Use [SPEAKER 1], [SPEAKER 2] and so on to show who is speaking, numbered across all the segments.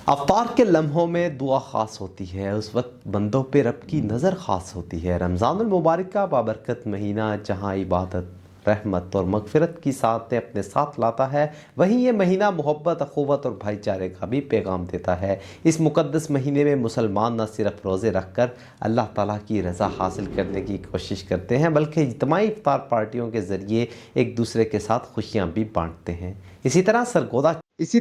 [SPEAKER 1] افطار کے لمحوں میں دعا خاص ہوتی ہے، اس وقت بندوں پہ رب کی نظر خاص ہوتی ہے۔ رمضان المبارک کا بابرکت مہینہ جہاں عبادت، رحمت اور مغفرت کی ساتھ اپنے ساتھ لاتا ہے، وہیں یہ مہینہ محبت، اخوت اور بھائی چارے کا بھی پیغام دیتا ہے۔ اس مقدس مہینے میں مسلمان نہ صرف روزے رکھ کر اللہ تعالیٰ کی رضا حاصل کرنے کی کوشش کرتے ہیں، بلکہ اجتماعی افطار پارٹیوں کے ذریعے ایک دوسرے کے ساتھ خوشیاں بھی بانٹتے ہیں۔ اسی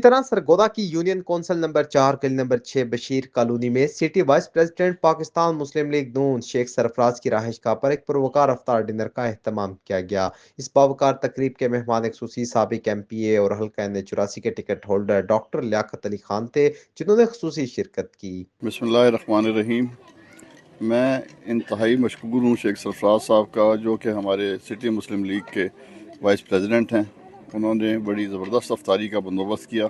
[SPEAKER 1] طرح سرگودا کی یونین کونسل نمبر 4 گلی نمبر 6 بشیر کالونی میں سٹی وائس پریزیڈنٹ پاکستان مسلم لیگ نون شیخ سرفراز کی رہائش گاہ پر ایک پروکار افطار ڈنر کا اہتمام کیا گیا۔ اس باوقار تقریب کے مہمان خصوصی سابق ایم پی اے اور حلقہ N84 کے ticket holder doctor Liaquat Ali Khan تھے، جنہوں نے خصوصی شرکت کی۔
[SPEAKER 2] بسم اللہ الرحمن الرحیم۔ میں انتہائی مشکور ہوں شیخ سرفراز صاحب کا، جو کہ ہمارے سٹی مسلم لیگ کے وائس پریزیڈنٹ ہیں۔ انہوں نے بڑی زبردست افطاری کا بندوبست کیا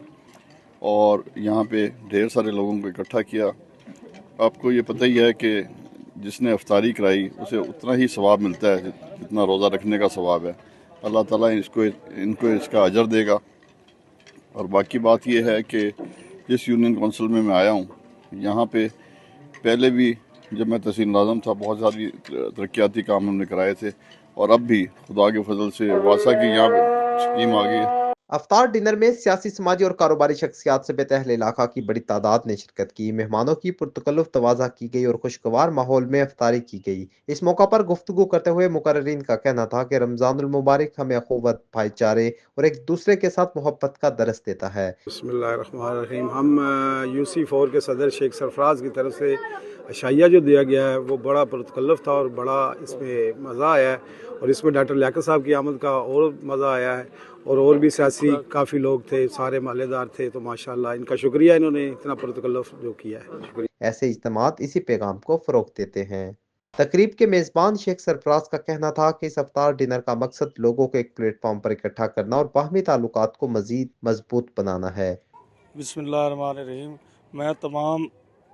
[SPEAKER 2] اور یہاں پہ ڈھیر سارے لوگوں کو اکٹھا کیا۔ آپ کو یہ پتہ ہی ہے کہ جس نے افطاری کرائی اسے اتنا ہی ثواب ملتا ہے جتنا روزہ رکھنے کا ثواب ہے۔ اللہ تعالیٰ ان کو اس کا اجر دے گا۔ اور باقی بات یہ ہے کہ جس یونین کونسل میں آیا ہوں، یہاں پہ پہلے بھی جب میں تحصیل ناظم تھا بہت زیادہ ترقیاتی کام ہم نے کرائے تھے، اور اب بھی خدا کے فضل سے واسا کی یہاں پہ اسکیم آ گئی ہے۔
[SPEAKER 1] افطار ڈنر میں سیاسی، سماجی اور کاروباری شخصیات سے اہل علاقہ کی بڑی تعداد نے شرکت کی۔ مہمانوں کی پرتکلف توازہ کی گئی اور خوشگوار ماحول میں افطاری کی گئی۔ اس موقع پر گفتگو کرتے ہوئے مقررین کا کہنا تھا کہ رمضان المبارک ہمیں اخوت، بھائی چارے اور ایک دوسرے کے ساتھ محبت کا درس دیتا ہے۔
[SPEAKER 3] بسم اللہ الرحمن الرحیم۔ ہم UC4 کے صدر شیخ سرفراز کی طرف سے عشائیہ جو دیا گیا ہے وہ بڑا پرتکلف تھا اور بڑا اس میں مزہ آیا ہے، اور اس میں ڈاکٹر لیاقت صاحب کی آمد کا اور مزہ آیا ہے، اور بھی سیاسی کافی لوگ تھے، سارے محلے دار تھے، تو ماشاءاللہ ان کا شکریہ، انہوں نے اتنا پرتکلف جو کیا ہے، شکریہ۔
[SPEAKER 1] ایسے اجتماعات اسی پیغام کو فروغ دیتے ہیں۔ تقریب کے میزبان شیخ سرفراز کا کہنا تھا کہ اس افطار ڈنر کا مقصد لوگوں کو ایک پلیٹ فارم پر اکٹھا کرنا اور باہمی تعلقات کو مزید مضبوط بنانا ہے۔
[SPEAKER 4] بسم اللہ الرحمن الرحیم۔ میں تمام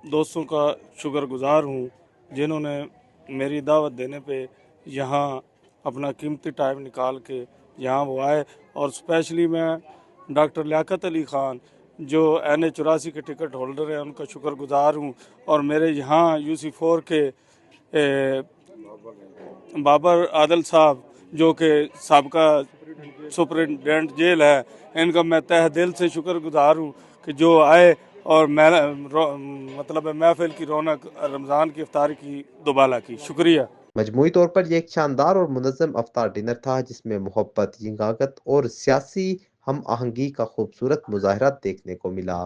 [SPEAKER 4] دوستوں کا شکر گزار ہوں جنہوں نے میری دعوت دینے پہ یہاں اپنا قیمتی ٹائم نکال کے یہاں وہ آئے، اور اسپیشلی میں ڈاکٹر لیاقت علی خان جو N84 کے ٹکٹ ہولڈر ہیں ان کا شکر گزار ہوں، اور میرے یہاں UC4 کے بابر عادل صاحب جو کہ سابقہ سپرنٹینڈنٹ جیل ہے، ان کا میں تہ دل سے شکر گزار ہوں کہ جو آئے اور مطلب محفل کی رونق رمضان کی افطاری کی دوبالا کی۔ شکریہ۔
[SPEAKER 1] مجموعی طور پر یہ ایک شاندار اور منظم افطار ڈنر تھا جس میں محبت، یگانگت اور سیاسی ہم آہنگی کا خوبصورت مظاہرہ دیکھنے کو ملا۔